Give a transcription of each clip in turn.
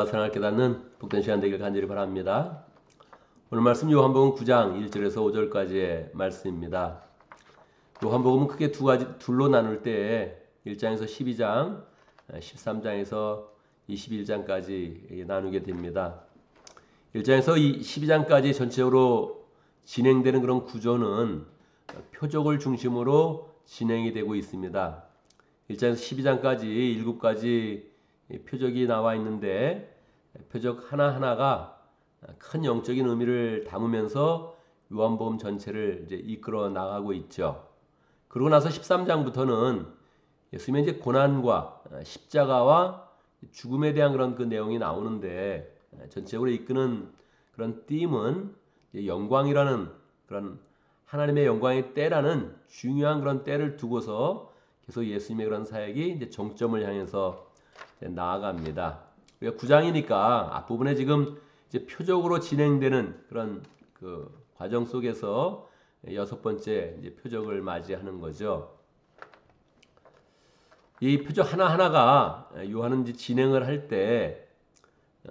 생활 깨닫는 복된 시간 되길 간절히 바랍니다. 오늘 말씀 요한복음 9장 1절에서 5절까지의 말씀입니다. 요한복음은 크게 둘로 나눌 때 1장에서 12장, 13장에서 21장까지 나누게 됩니다. 1장에서 12장까지 전체적으로 진행되는 그런 구조는 표적을 중심으로 진행이 되고 있습니다. 1장에서 12장까지 7가지 표적이 나와 있는데 표적 하나하나가 큰 영적인 의미를 담으면서 요한복음 전체를 이제 이끌어 나가고 있죠. 그러고 나서 13장부터는 예수님의 이제 고난과 십자가와 죽음에 대한 그런 그 내용이 나오는데 전체적으로 이끄는 그런 띠임은 영광이라는 그런 하나님의 영광의 때라는 중요한 그런 때를 두고서 계속 예수님의 그런 사역이 이제 정점을 향해서 나아갑니다. 우리가 9장이니까 앞부분에 지금 이제 표적으로 진행되는 그런 그 과정 속에서 6번째 이제 표적을 맞이하는 거죠. 이 표적 하나하나가 요한은 이제 진행을 할 때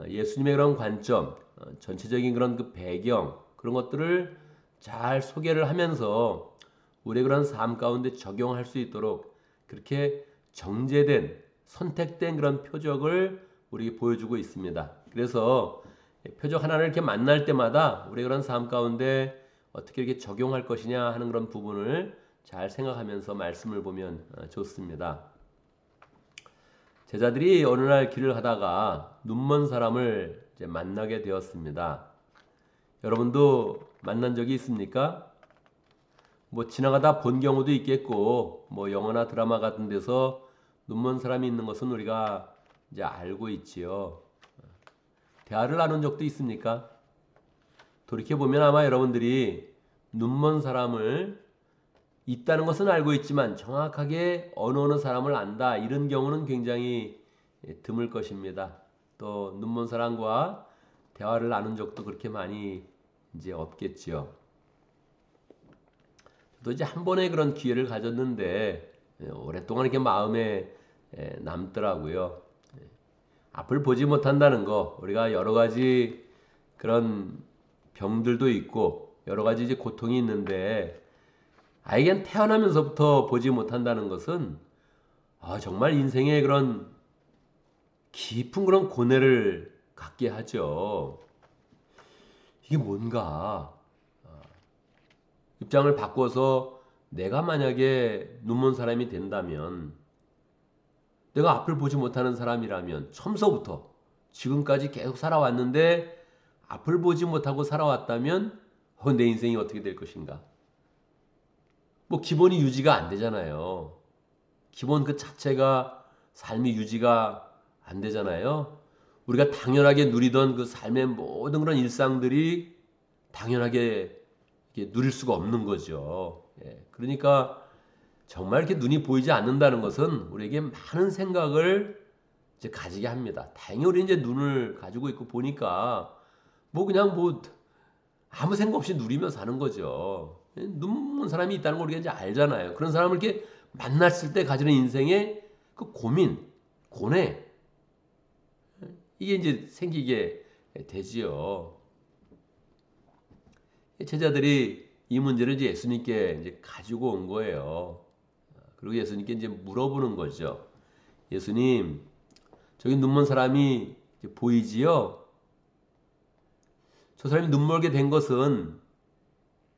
예수님의 그런 관점, 전체적인 그런 그 배경, 그런 것들을 잘 소개를 하면서 우리의 그런 삶 가운데 적용할 수 있도록 그렇게 정제된, 선택된 그런 표적을 우리에게 보여주고 있습니다. 그래서 표적 하나를 이렇게 만날 때마다 우리의 그런 삶 가운데 어떻게 이렇게 적용할 것이냐 하는 그런 부분을 잘 생각하면서 말씀을 보면 좋습니다. 제자들이 어느 날 길을 가다가 눈먼 사람을 이제 만나게 되었습니다. 여러분도 만난 적이 있습니까? 뭐 지나가다 본 경우도 있겠고, 뭐 영화나 드라마 같은 데서 눈먼 사람이 있는 것은 우리가 이제 알고 있지요. 대화를 나눈 적도 있습니까? 돌이켜보면 아마 여러분들이 눈먼 사람을 있다는 것은 알고 있지만 정확하게 어느 사람을 안다 이런 경우는 굉장히 드물 것입니다. 또 눈먼 사람과 대화를 나눈 적도 그렇게 많이 이제 없겠지요. 저도 이제 한 번의 그런 기회를 가졌는데 오랫동안 이렇게 마음에 남더라고요. 앞을 보지 못한다는 거, 우리가 여러 가지 그런 병들도 있고 여러 가지 이제 고통이 있는데 아이겐 태어나면서부터 보지 못한다는 것은 정말 인생의 그런 깊은 그런 고뇌를 갖게 하죠. 이게 뭔가 입장을 바꿔서 내가 만약에 눈먼 사람이 된다면, 내가 앞을 보지 못하는 사람이라면 처음서부터 지금까지 계속 살아왔는데 앞을 보지 못하고 살아왔다면 내 인생이 어떻게 될 것인가? 뭐 기본이 유지가 안 되잖아요. 기본 그 자체가 삶이 유지가 안 되잖아요. 우리가 당연하게 누리던 그 삶의 모든 그런 일상들이 당연하게 이렇게 누릴 수가 없는 거죠. 그러니까 정말 이렇게 눈이 보이지 않는다는 것은 우리에게 많은 생각을 이제 가지게 합니다. 다행히 우리 이제 눈을 가지고 있고 보니까 뭐 그냥 뭐 아무 생각 없이 누리며 사는 거죠. 눈먼 사람이 있다는 걸 우리가 이제 알잖아요. 그런 사람을 이렇게 만났을 때 가지는 인생의 그 고민, 고뇌, 이게 이제 생기게 되지요. 제자들이 이 문제를 이제 예수님께 이제 가지고 온 거예요. 그리고 예수님께 이제 물어보는 거죠. 예수님, 저기 눈먼 사람이 보이지요? 저 사람이 눈멀게 된 것은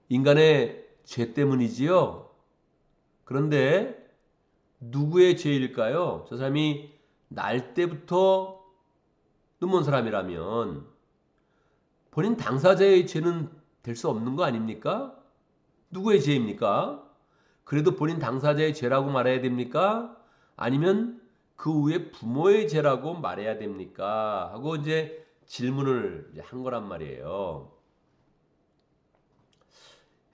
인간의 죄 때문이지요? 그런데 누구의 죄일까요? 저 사람이 날 때부터 눈먼 사람이라면 본인 당사자의 죄는 될 수 없는 거 아닙니까? 누구의 죄입니까? 그래도 본인 당사자의 죄라고 말해야 됩니까? 아니면 그 후에 부모의 죄라고 말해야 됩니까? 하고 이제 질문을 한 거란 말이에요.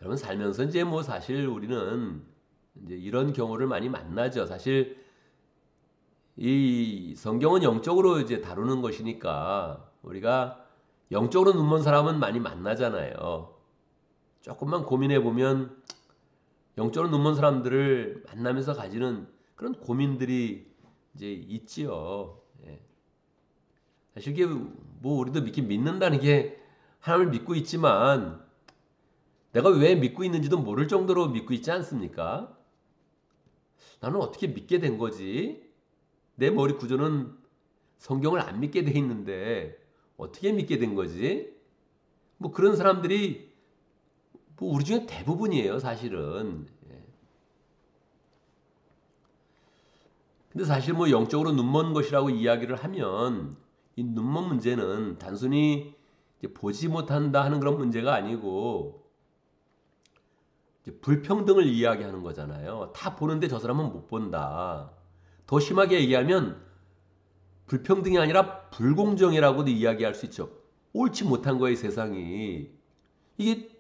여러분 살면서 이제 뭐 사실 우리는 이제 이런 경우를 많이 만나죠. 사실 이 성경은 영적으로 이제 다루는 것이니까 우리가 영적으로 눈먼 사람은 많이 만나잖아요. 조금만 고민해 보면 영적으로 눈먼 사람들을 만나면서 가지는 그런 고민들이 이제 있지요. 사실 이게 뭐 우리도 믿는다는 게 하나님을 믿고 있지만 내가 왜 믿고 있는지도 모를 정도로 믿고 있지 않습니까? 나는 어떻게 믿게 된 거지? 내 머리 구조는 성경을 안 믿게 돼 있는데 어떻게 믿게 된 거지? 뭐 그런 사람들이 뭐 우리 중에 대부분이에요, 사실은. 근데 사실 뭐 영적으로 눈먼 것이라고 이야기를 하면 이 눈먼 문제는 단순히 이제 보지 못한다 하는 그런 문제가 아니고 이제 불평등을 이야기하는 거잖아요. 다 보는데 저 사람은 못 본다. 더 심하게 얘기하면 불평등이 아니라 불공정이라고도 이야기할 수 있죠. 옳지 못한 거예요, 세상이. 이게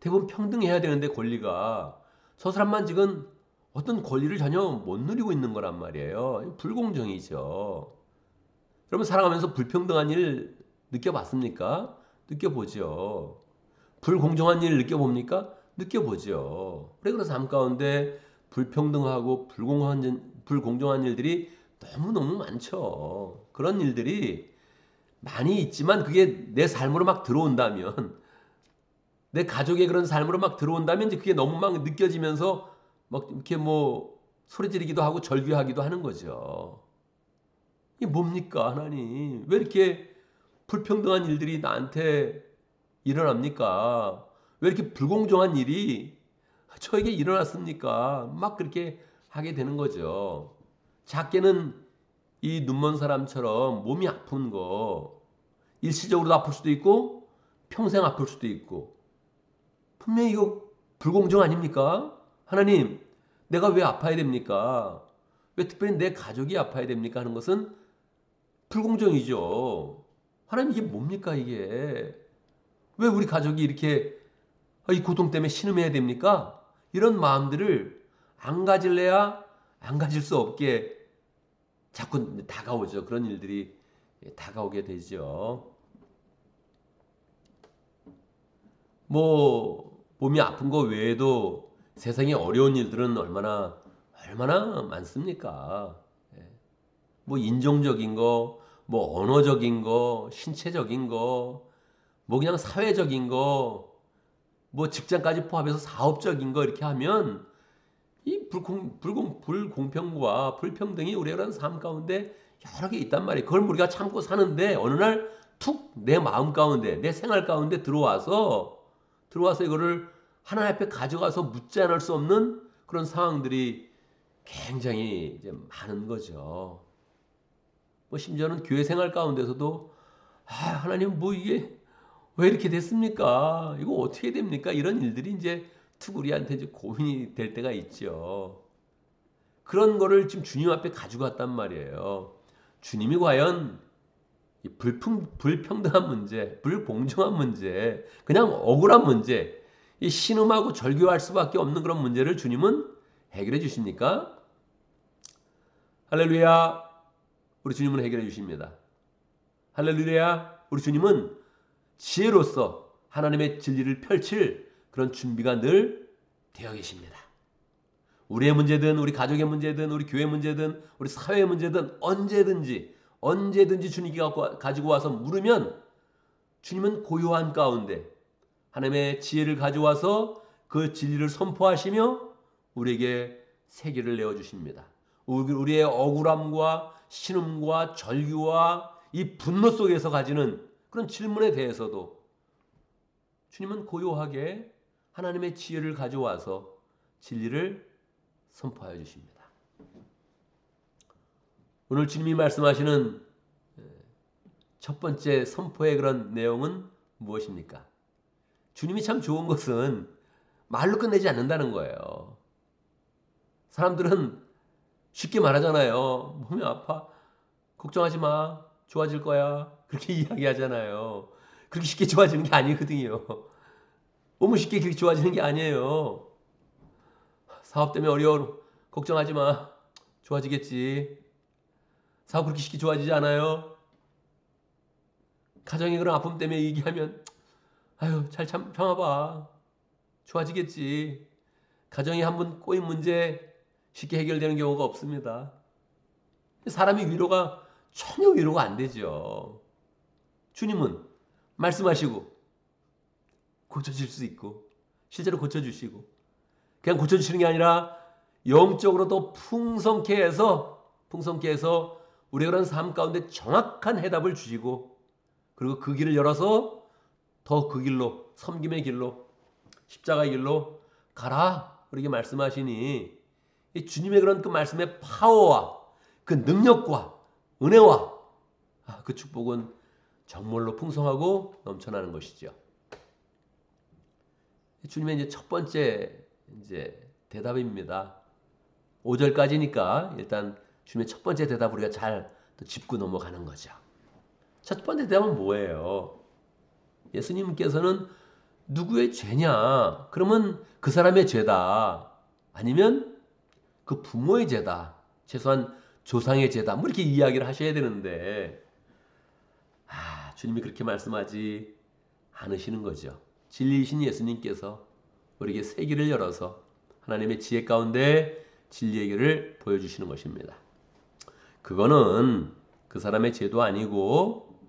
대부분 평등해야 되는데 권리가 저 사람만 지금 어떤 권리를 전혀 못 누리고 있는 거란 말이에요. 불공정이죠. 여러분 살아가면서 불평등한 일 느껴봤습니까? 느껴보죠. 불공정한 일 느껴봅니까? 느껴보죠. 그래 그래서 삶 가운데 불평등하고 불공정한 일들이 너무너무 많죠. 그런 일들이 많이 있지만 그게 내 삶으로 막 들어온다면 내 가족의 그런 삶으로 막 들어온다면 이제 그게 너무 막 느껴지면서 막 이렇게 뭐 소리 지르기도 하고 절규하기도 하는 거죠. 이게 뭡니까, 하나님? 왜 이렇게 불평등한 일들이 나한테 일어납니까? 왜 이렇게 불공정한 일이 저에게 일어났습니까? 막 그렇게 하게 되는 거죠. 작게는 이 눈먼 사람처럼 몸이 아픈 거, 일시적으로도 아플 수도 있고, 평생 아플 수도 있고, 분명히 이거 불공정 아닙니까? 하나님, 내가 왜 아파야 됩니까? 왜 특별히 내 가족이 아파야 됩니까? 하는 것은 불공정이죠. 하나님 이게 뭡니까 이게? 왜 우리 가족이 이렇게 이 고통 때문에 신음해야 됩니까? 이런 마음들을 안 가질래야 안 가질 수 없게 자꾸 다가오죠. 그런 일들이 다가오게 되죠. 뭐 몸이 아픈 거 외에도 세상에 어려운 일들은 얼마나 많습니까? 뭐 인종적인 거, 뭐 언어적인 거, 신체적인 거, 뭐 그냥 사회적인 거, 뭐 직장까지 포함해서 사업적인 거 이렇게 하면 이 불공평과 불평등이 우리의 삶 가운데 여러 개 있단 말이에요. 그걸 우리가 참고 사는데 어느 날 툭 내 마음 가운데, 내 생활 가운데 들어와서 이거를 하나님 앞에 가져가서 묻지 않을 수 없는 그런 상황들이 굉장히 이제 많은 거죠. 뭐 심지어는 교회 생활 가운데서도 하나님 뭐 이게 왜 이렇게 됐습니까? 이거 어떻게 됩니까? 이런 일들이 이제 툭 우리한테 이제 고민이 될 때가 있죠. 그런 거를 지금 주님 앞에 가지고 왔단 말이에요. 주님이 과연 이 불평등한 문제, 불공정한 문제, 그냥 억울한 문제, 이 신음하고 절규할 수밖에 없는 그런 문제를 주님은 해결해 주십니까? 할렐루야. 우리 주님은 해결해 주십니다. 할렐루야. 우리 주님은 지혜로서 하나님의 진리를 펼칠 그런 준비가 늘 되어 계십니다. 우리의 문제든 우리 가족의 문제든 우리 교회 문제든 우리 사회의 문제든 언제든지 주님이 가지고 와서 물으면 주님은 고요한 가운데 하나님의 지혜를 가져와서 그 진리를 선포하시며 우리에게 세계를 내어주십니다. 우리의 억울함과 신음과 절규와 이 분노 속에서 가지는 그런 질문에 대해서도 주님은 고요하게 하나님의 지혜를 가져와서 진리를 선포하여 주십니다. 오늘 주님이 말씀하시는 첫 번째 선포의 그런 내용은 무엇입니까? 주님이 참 좋은 것은 말로 끝내지 않는다는 거예요. 사람들은 쉽게 말하잖아요. 몸이 아파. 걱정하지 마. 좋아질 거야. 그렇게 이야기하잖아요. 그렇게 쉽게 좋아지는 게 아니거든요. 몸은 쉽게 그렇게 좋아지는 게 아니에요. 사업 때문에 어려워. 걱정하지 마. 좋아지겠지. 사업 그렇게 쉽게 좋아지지 않아요. 가정의 그런 아픔 때문에 얘기하면 아유 잘 참아봐. 좋아지겠지. 가정이 한번 꼬인 문제 쉽게 해결되는 경우가 없습니다. 사람이 전혀 위로가 안 되죠. 주님은 말씀하시고 고쳐질 수 있고 실제로 고쳐주시고 그냥 고쳐주시는 게 아니라 영적으로 더 풍성케 해서 우리가 그런 삶 가운데 정확한 해답을 주시고 그리고 그 길을 열어서 더 그 길로 섬김의 길로 십자가의 길로 가라 그렇게 말씀하시니 이 주님의 그런 그 말씀의 파워와 그 능력과 은혜와 그 축복은 정말로 풍성하고 넘쳐나는 것이죠. 주님의 이제 첫 번째 대답입니다. 5절까지니까 일단 주님의 첫 번째 대답 우리가 잘 짚고 넘어가는 거죠. 첫 번째 대답은 뭐예요? 예수님께서는 누구의 죄냐? 그러면 그 사람의 죄다. 아니면 그 부모의 죄다. 최소한 조상의 죄다. 뭐 이렇게 이야기를 하셔야 되는데 주님이 그렇게 말씀하지 않으시는 거죠. 진리이신 예수님께서 우리에게 새 길을 열어서 하나님의 지혜 가운데 진리의 길을 보여주시는 것입니다. 그거는 그 사람의 죄도 아니고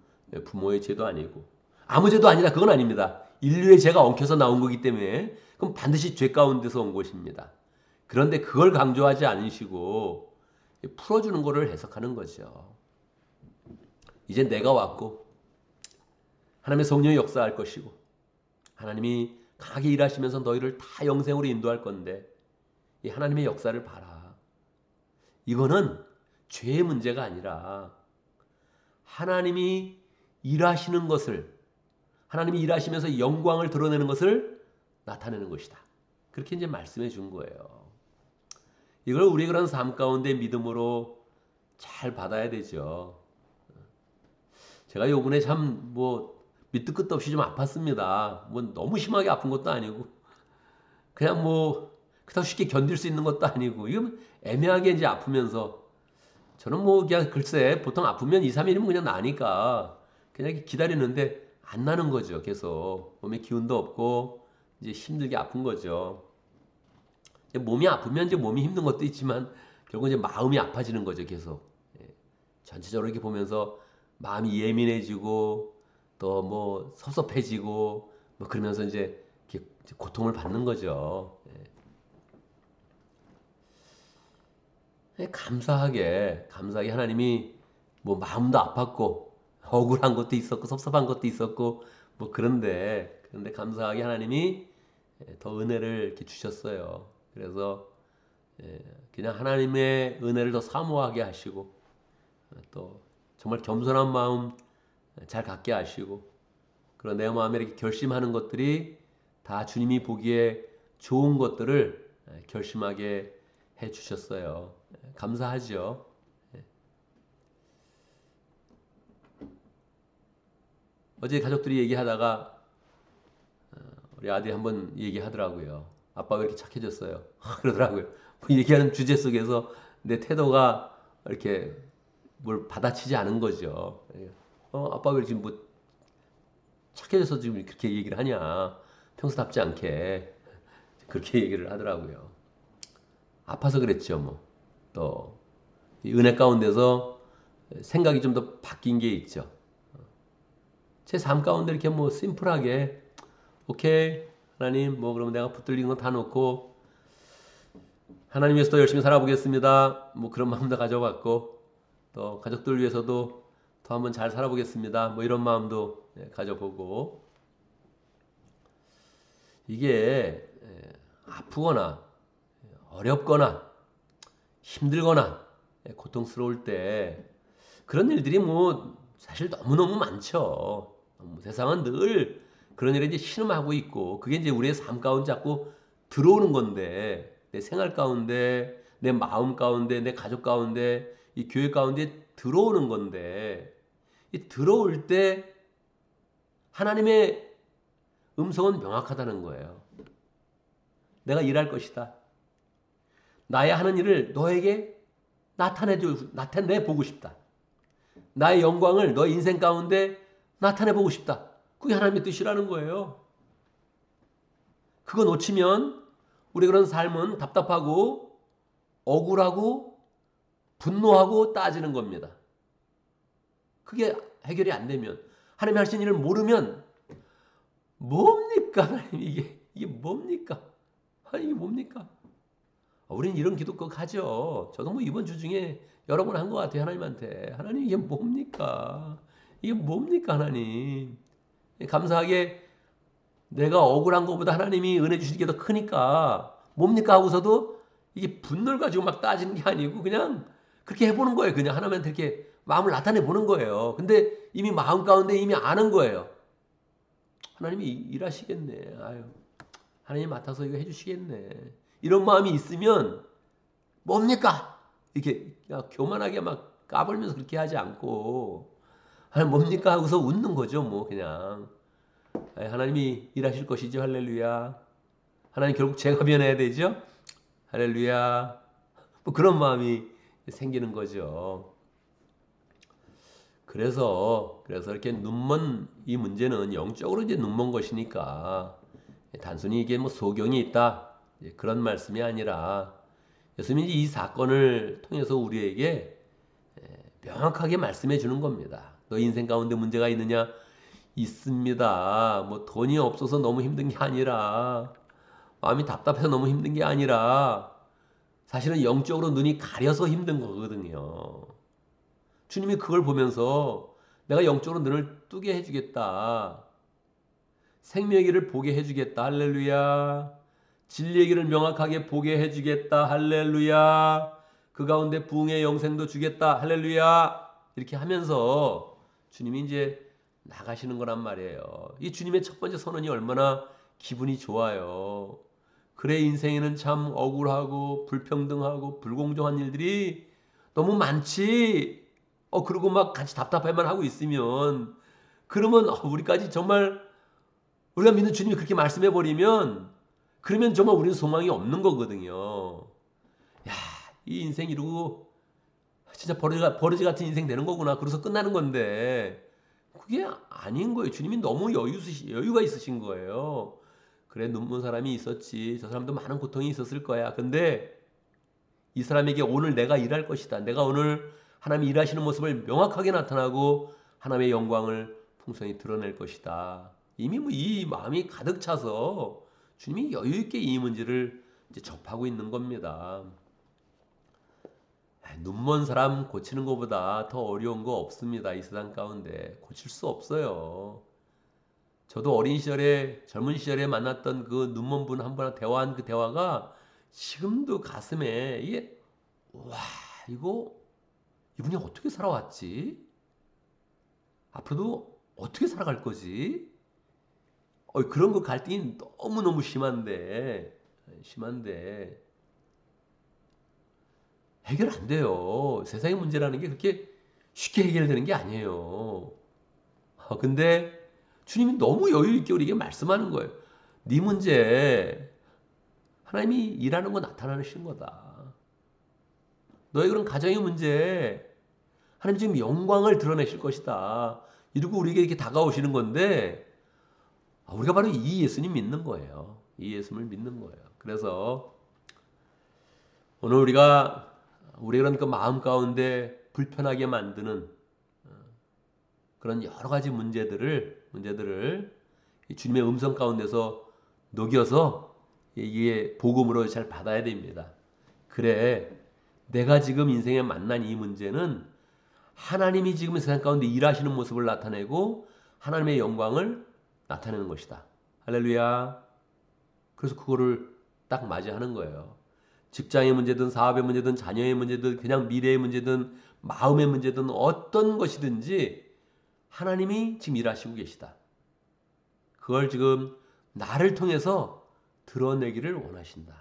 부모의 죄도 아니고 아무 죄도 아니라 그건 아닙니다. 인류의 죄가 엉켜서 나온 거기 때문에 그럼 반드시 죄 가운데서 온 것입니다. 그런데 그걸 강조하지 않으시고 풀어주는 거를 해석하는 거죠. 이제 내가 왔고 하나님의 성령이 역사할 것이고 하나님이 강하게 일하시면서 너희를 다 영생으로 인도할 건데 이 하나님의 역사를 봐라. 이거는 죄의 문제가 아니라 하나님이 일하시는 것을 하나님이 일하시면서 영광을 드러내는 것을 나타내는 것이다. 그렇게 이제 말씀해 준 거예요. 이걸 우리 그런 삶 가운데 믿음으로 잘 받아야 되죠. 제가 요번에 참 밑도 끝도 없이 좀 아팠습니다. 너무 심하게 아픈 것도 아니고 그냥 그렇다고 쉽게 견딜 수 있는 것도 아니고 이거 애매하게 이제 아프면서 저는 그냥 글쎄 보통 아프면 2, 3일이면 그냥 나니까 그냥 기다리는데 안 나는 거죠. 계속 몸에 기운도 없고 이제 힘들게 아픈 거죠. 몸이 아프면 이제 몸이 힘든 것도 있지만 결국 이제 마음이 아파지는 거죠. 계속 전체적으로 이렇게 보면서 마음이 예민해지고 또 섭섭해지고 그러면서 이제 이렇게 고통을 받는 거죠. 감사하게 하나님이 마음도 아팠고 억울한 것도 있었고 섭섭한 것도 있었고 그런데 감사하게 하나님이 더 은혜를 이렇게 주셨어요. 그래서 그냥 하나님의 은혜를 더 사모하게 하시고 또 정말 겸손한 마음 잘 갖게 하시고 그런 내 마음에 이렇게 결심하는 것들이 다 주님이 보기에 좋은 것들을 결심하게 해 주셨어요. 감사하죠. 어제 가족들이 얘기하다가 우리 아들이 한번 얘기하더라고요. 아빠가 이렇게 착해졌어요. 그러더라고요. 얘기하는 주제 속에서 내 태도가 이렇게 뭘 받아치지 않은 거죠. 아빠가 왜 지금 착해져서 지금 그렇게 얘기를 하냐. 평소답지 않게. 그렇게 얘기를 하더라고요. 아파서 그랬죠, 또, 이 은혜 가운데서 생각이 좀 더 바뀐 게 있죠. 제 삶 가운데 이렇게 심플하게, 오케이, 하나님, 그러면 내가 붙들린 건 다 놓고, 하나님 위해서 더 열심히 살아보겠습니다. 그런 마음도 가져봤고, 또 가족들 위해서도 더 한번 잘 살아보겠습니다. 이런 마음도 가져보고, 이게 아프거나 어렵거나 힘들거나 고통스러울 때 그런 일들이 사실 너무너무 많죠. 세상은 늘 그런 일에 이제 신음하고 있고 그게 이제 우리의 삶 가운데 자꾸 들어오는 건데 내 생활 가운데 내 마음 가운데 내 가족 가운데 이 교회 가운데 들어오는 건데 이 들어올 때 하나님의 음성은 명확하다는 거예요. 내가 일할 것이다. 나의 하는 일을 너에게 나타내 보고 싶다. 나의 영광을 너의 인생 가운데 나타내 보고 싶다. 그게 하나님의 뜻이라는 거예요. 그거 놓치면 우리 그런 삶은 답답하고 억울하고 분노하고 따지는 겁니다. 그게 해결이 안 되면 하나님이 하신 일을 모르면 뭡니까? 하나님 이게 뭡니까? 하나님 이게 뭡니까? 우리는 이런 기도 꼭 하죠. 저도 뭐 이번 주 중에 여러 번 한 것 같아요. 하나님한테. 하나님 이게 뭡니까? 이게 뭡니까 하나님? 감사하게 내가 억울한 것보다 하나님이 은혜 주시는 게 더 크니까 뭡니까 하고서도 이게 분노를 가지고 막 따지는 게 아니고 그냥 그렇게 해보는 거예요. 그냥 하나님한테 이렇게 마음을 나타내 보는 거예요. 근데 이미 마음 가운데 이미 아는 거예요. 하나님이 일하시겠네. 아유, 하나님 맡아서 이거 해주시겠네. 이런 마음이 있으면 뭡니까? 이렇게 교만하게 막 까불면서 그렇게 하지 않고 하나님 뭡니까 하고서 웃는 거죠. 뭐 그냥 하나님이 일하실 것이죠. 할렐루야. 하나님 결국 제가 변해야 되죠. 할렐루야. 뭐 그런 마음이 생기는 거죠. 그래서 이렇게 눈먼 이 문제는 영적으로 이제 눈먼 것이니까 단순히 이게 뭐 소경이 있다 그런 말씀이 아니라 예수님이 이 사건을 통해서 우리에게 명확하게 말씀해 주는 겁니다. 너 인생 가운데 문제가 있느냐? 있습니다. 뭐 돈이 없어서 너무 힘든 게 아니라 마음이 답답해서 너무 힘든 게 아니라 사실은 영적으로 눈이 가려서 힘든 거거든요. 주님이 그걸 보면서 내가 영적으로 눈을 뜨게 해주겠다. 생명의 길을 보게 해주겠다. 할렐루야. 진리의 길을 명확하게 보게 해주겠다. 할렐루야. 그 가운데 부흥의 영생도 주겠다. 할렐루야. 이렇게 하면서 주님이 이제 나가시는 거란 말이에요. 이 주님의 첫 번째 선언이 얼마나 기분이 좋아요. 그래 인생에는 참 억울하고 불평등하고 불공정한 일들이 너무 많지. 그리고 막 같이 답답해만 하고 있으면 그러면 우리까지 정말 우리가 믿는 주님이 그렇게 말씀해 버리면 그러면 정말 우리는 소망이 없는 거거든요. 야, 이 인생 이러고 진짜 버러지 같은 인생 되는 거구나. 그래서 끝나는 건데 그게 아닌 거예요. 주님이 너무 여유가 있으신 거예요. 그래 눈먼 사람이 있었지. 저 사람도 많은 고통이 있었을 거야. 근데 이 사람에게 오늘 내가 일할 것이다. 내가 오늘 하나님이 일하시는 모습을 명확하게 나타나고 하나님의 영광을 풍성히 드러낼 것이다. 이미 뭐 이 마음이 가득 차서 주님이 여유 있게 이 문제를 이제 접하고 있는 겁니다. 눈먼 사람 고치는 것보다 더 어려운 거 없습니다. 이 세상 가운데 고칠 수 없어요. 저도 어린 시절에 젊은 시절에 만났던 그 눈먼 분 한 분과 대화한 그 대화가 지금도 가슴에 이게 와 이분이 어떻게 살아왔지? 앞으로도 어떻게 살아갈 거지? 그런 거 갈등이 너무너무 심한데 해결 안 돼요. 세상의 문제라는 게 그렇게 쉽게 해결되는 게 아니에요. 근데 주님이 너무 여유 있게 우리에게 말씀하는 거예요. 네 문제 하나님이 일하는 거 나타나시는 거다. 너의 그런 가정의 문제 하나님 지금 영광을 드러내실 것이다. 이러고 우리에게 이렇게 다가오시는 건데 우리가 바로 이 예수님 믿는 거예요. 이 예수님을 믿는 거예요. 그래서 오늘 우리가 그런 그 마음 가운데 불편하게 만드는 그런 여러 가지 문제들을 주님의 음성 가운데서 녹여서 이게 복음으로 잘 받아야 됩니다. 그래, 내가 지금 인생에 만난 이 문제는 하나님이 지금 세상 가운데 일하시는 모습을 나타내고 하나님의 영광을 나타내는 것이다. 할렐루야. 그래서 그거를 딱 맞이하는 거예요. 직장의 문제든 사업의 문제든 자녀의 문제든 그냥 미래의 문제든 마음의 문제든 어떤 것이든지 하나님이 지금 일하시고 계시다. 그걸 지금 나를 통해서 드러내기를 원하신다.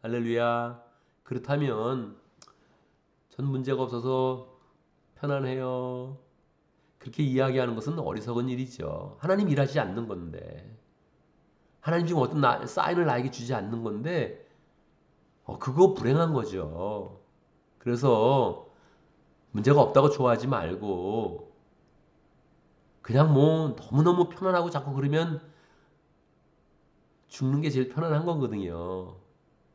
할렐루야. 그렇다면 전 문제가 없어서 편안해요. 그렇게 이야기하는 것은 어리석은 일이죠. 하나님 일하지 않는 건데 하나님 지금 어떤 사인을 나에게 주지 않는 건데 그거 불행한 거죠. 그래서 문제가 없다고 좋아하지 말고 그냥 뭐 너무너무 편안하고 자꾸 그러면 죽는 게 제일 편안한 거거든요.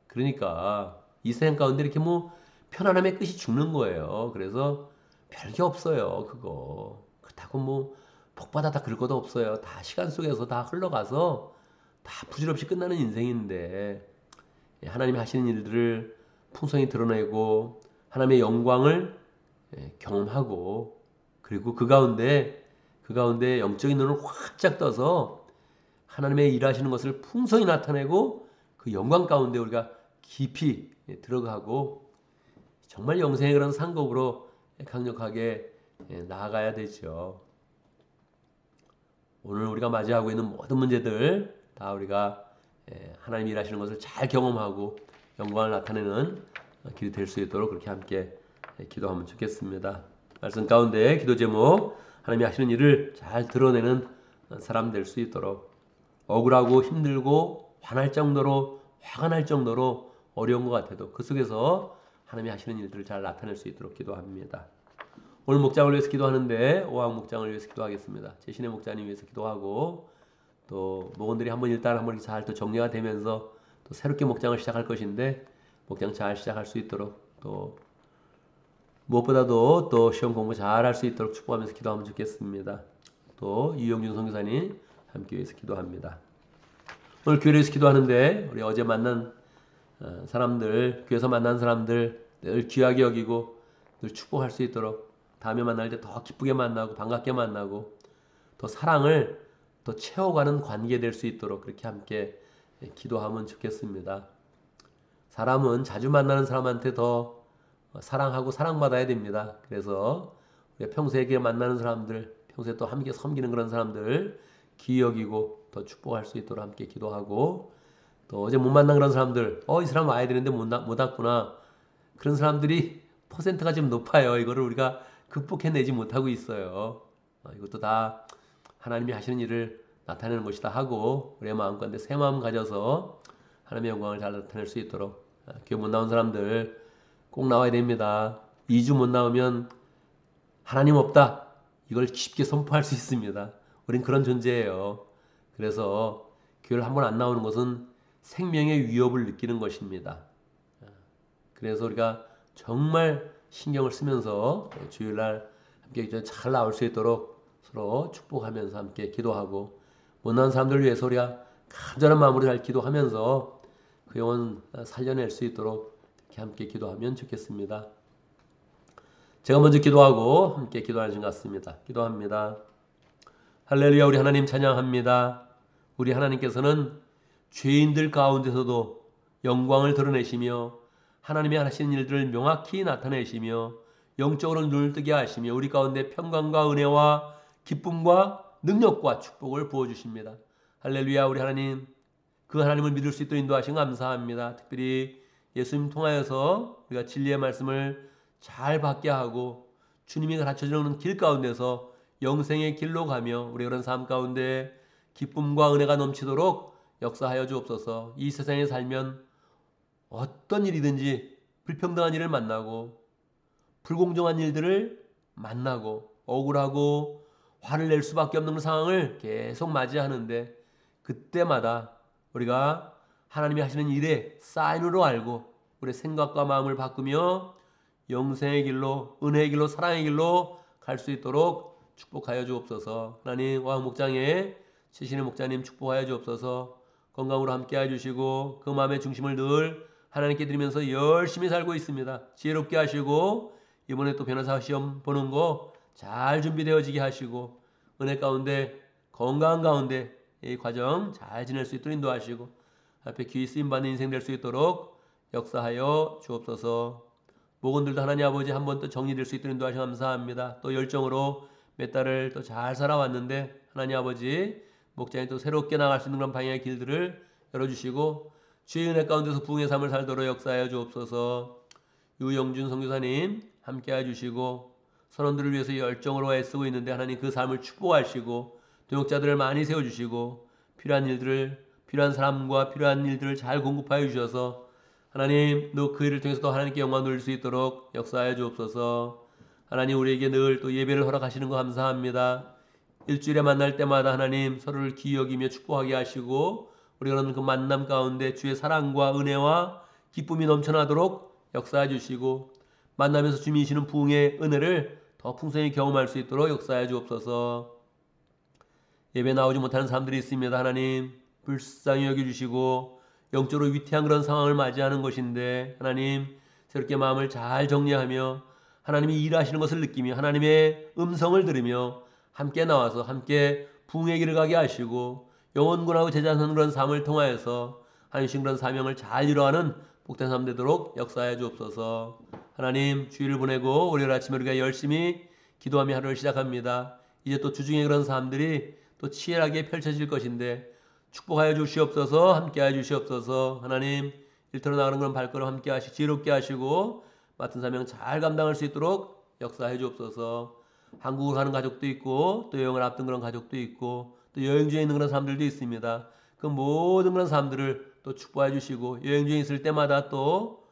그러니까 이 세상 가운데 이렇게 뭐 편안함의 끝이 죽는 거예요. 그래서 별게 없어요. 그거. 그렇다고 뭐 복받아 다 그럴 것도 없어요. 다 시간 속에서 다 흘러가서 다 부질없이 끝나는 인생인데 하나님이 하시는 일들을 풍성히 드러내고 하나님의 영광을 경험하고 그리고 그 가운데 영적인 눈을 활짝 떠서 하나님의 일하시는 것을 풍성히 나타내고 그 영광 가운데 우리가 깊이 들어가고 정말 영생의 그런 상급으로 강력하게 나아가야 되죠. 오늘 우리가 맞이하고 있는 모든 문제들 다 우리가 하나님 일하시는 것을 잘 경험하고 영광을 나타내는 길이 될 수 있도록 그렇게 함께 기도하면 좋겠습니다. 말씀 가운데 기도 제목 하나님이 하시는 일을 잘 드러내는 사람 될 수 있도록 억울하고 힘들고 화가 날 정도로 어려운 것 같아도 그 속에서 하나님이 하시는 일들을 잘 나타낼 수 있도록 기도합니다. 오늘 목장을 위해서 기도하는데 오왕 목장을 위해서 기도하겠습니다. 제신의 목자님 위해서 기도하고 또 목원들이 일단 한번 잘 또 정리가 되면서 또 새롭게 목장을 시작할 것인데 목장 잘 시작할 수 있도록 또 무엇보다도 또 시험 공부 잘 할 수 있도록 축복하면서 기도하면 좋겠습니다. 또 유영준 선교사님 함께 위해서 기도합니다. 오늘 교회에서 기도하는데 우리 어제 만난 사람들, 교회에서 만난 사람들 늘 귀하게 여기고 늘 축복할 수 있도록 다음에 만날 때 더 기쁘게 만나고 반갑게 만나고 또 사랑을 또 채워가는 관계 될 수 있도록 그렇게 함께 기도하면 좋겠습니다. 사람은 자주 만나는 사람한테 더 사랑하고 사랑받아야 됩니다. 그래서 우리가 평소에 만나는 사람들, 평소에 또 함께 섬기는 그런 사람들 귀히 여기고 더 축복할 수 있도록 함께 기도하고 또 어제 못 만난 그런 사람들 이 사람 와야 되는데 못 왔구나. 그런 사람들이 퍼센트가 좀 높아요. 이거를 우리가 극복해내지 못하고 있어요. 이것도 다 하나님이 하시는 일을 나타내는 것이다 하고 우리의 마음 가운데 새 마음 가져서 하나님의 영광을 잘 나타낼 수 있도록 교회 못 나온 사람들 꼭 나와야 됩니다. 2주 못 나오면 하나님 없다. 이걸 쉽게 선포할 수 있습니다. 우린 그런 존재예요. 그래서 교회를 한번 안 나오는 것은 생명의 위협을 느끼는 것입니다. 그래서 우리가 정말 신경을 쓰면서 주일날 함께 잘 나올 수 있도록 서로 축복하면서 함께 기도하고 못난 사람들을 위해서 우리가 간절한 마음으로 잘 기도하면서 그 영혼 살려낼 수 있도록 이렇게 함께 기도하면 좋겠습니다. 제가 먼저 기도하고 함께 기도하는 것 같습니다. 기도합니다. 할렐루야. 우리 하나님 찬양합니다. 우리 하나님께서는 죄인들 가운데서도 영광을 드러내시며 하나님이 하시는 일들을 명확히 나타내시며 영적으로 눈을 뜨게 하시며 우리 가운데 평강과 은혜와 기쁨과 능력과 축복을 부어주십니다. 할렐루야. 우리 하나님 그 하나님을 믿을 수 있도록 인도하신 감사합니다. 특별히 예수님 통하여서 우리가 진리의 말씀을 잘 받게 하고 주님이 가르쳐주는 길 가운데서 영생의 길로 가며 우리 그런 삶 가운데 기쁨과 은혜가 넘치도록 역사하여 주옵소서. 이 세상에 살면 어떤 일이든지 불평등한 일을 만나고 불공정한 일들을 만나고 억울하고 화를 낼 수밖에 없는 상황을 계속 맞이하는데 그때마다 우리가 하나님이 하시는 일의 사인으로 알고 우리의 생각과 마음을 바꾸며 영생의 길로 은혜의 길로 사랑의 길로 갈 수 있도록 축복하여 주옵소서. 하나님 왕 목장에 최신의 목자님 축복하여 주옵소서. 건강으로 함께해 주시고 그 마음의 중심을 늘 하나님께 드리면서 열심히 살고 있습니다. 지혜롭게 하시고 이번에 또 변호사 시험 보는 거 잘 준비되어지게 하시고 은혜 가운데 건강 가운데 이 과정 잘 지낼 수 있도록 인도하시고 앞에 귀히 쓰임받는 인생 될 수 있도록 역사하여 주옵소서. 목원들도 하나님 아버지 한번 또 정리될 수 있도록 인도하셔서 감사합니다. 또 열정으로 몇 달을 또 잘 살아왔는데 하나님 아버지 목장에 또 새롭게 나갈 수 있는 그런 방향의 길들을 열어주시고 주의 은혜 가운데서 부흥의 삶을 살도록 역사하여 주옵소서. 유영준 선교사님 함께해 주시고 선원들을 위해서 열정으로 애쓰고 있는데 하나님 그 삶을 축복하시고 동역자들을 많이 세워주시고 필요한 사람과 필요한 일들을 잘 공급하여 주셔서 하나님 또 그 일을 통해서 또 하나님께 영광 돌릴 수 있도록 역사하여 주옵소서. 하나님 우리에게 늘 또 예배를 허락하시는 거 감사합니다. 일주일에 만날 때마다 하나님 서로를 귀히 여기며 축복하게 하시고 우리가 그런 그 만남 가운데 주의 사랑과 은혜와 기쁨이 넘쳐나도록 역사해 주시고 만나면서 주님이 주시는 부흥의 은혜를 더 풍성히 경험할 수 있도록 역사해 주옵소서. 예배 나오지 못하는 사람들이 있습니다. 하나님 불쌍히 여겨주시고 영적으로 위태한 그런 상황을 맞이하는 것인데 하나님 새롭게 마음을 잘 정리하며 하나님이 일하시는 것을 느끼며 하나님의 음성을 들으며 함께 나와서 함께 부흥의 길을 가게 하시고 영원군하고 제자하는 그런 삶을 통하여서 하나님 주신 그런 사명을 잘 이루어가는 복된 삶 되도록 역사해 주옵소서. 하나님 주일을 보내고 월요일 아침에 우리가 열심히 기도하며 하루를 시작합니다. 이제 또 주중에 그런 삶들이 또 치열하게 펼쳐질 것인데 축복하여 주시옵소서. 함께하여 주시옵소서. 하나님 일터로 나가는 그런 발걸음 함께 하시고 지혜롭게 하시고 맡은 사명 잘 감당할 수 있도록 역사해 주옵소서. 한국을 가는 가족도 있고 또 여행을 앞둔 그런 가족도 있고 또 여행 중에 있는 그런 사람들도 있습니다. 그 모든 그런 사람들을 또 축복해 주시고 여행 중에 있을 때마다 또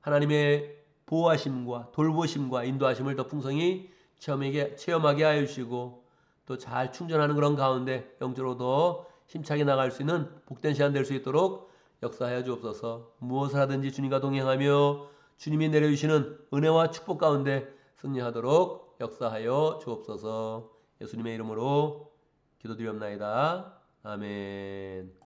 하나님의 보호하심과 돌보심과 인도하심을 더 풍성히 체험하게 하여 주시고 또 잘 충전하는 그런 가운데 영적으로도 힘차게 나갈 수 있는 복된 시간 될 수 있도록 역사하여 주옵소서. 무엇을 하든지 주님과 동행하며 주님이 내려주시는 은혜와 축복 가운데 승리하도록 역사하여 주옵소서. 예수님의 이름으로 기도드리옵나이다. 아멘.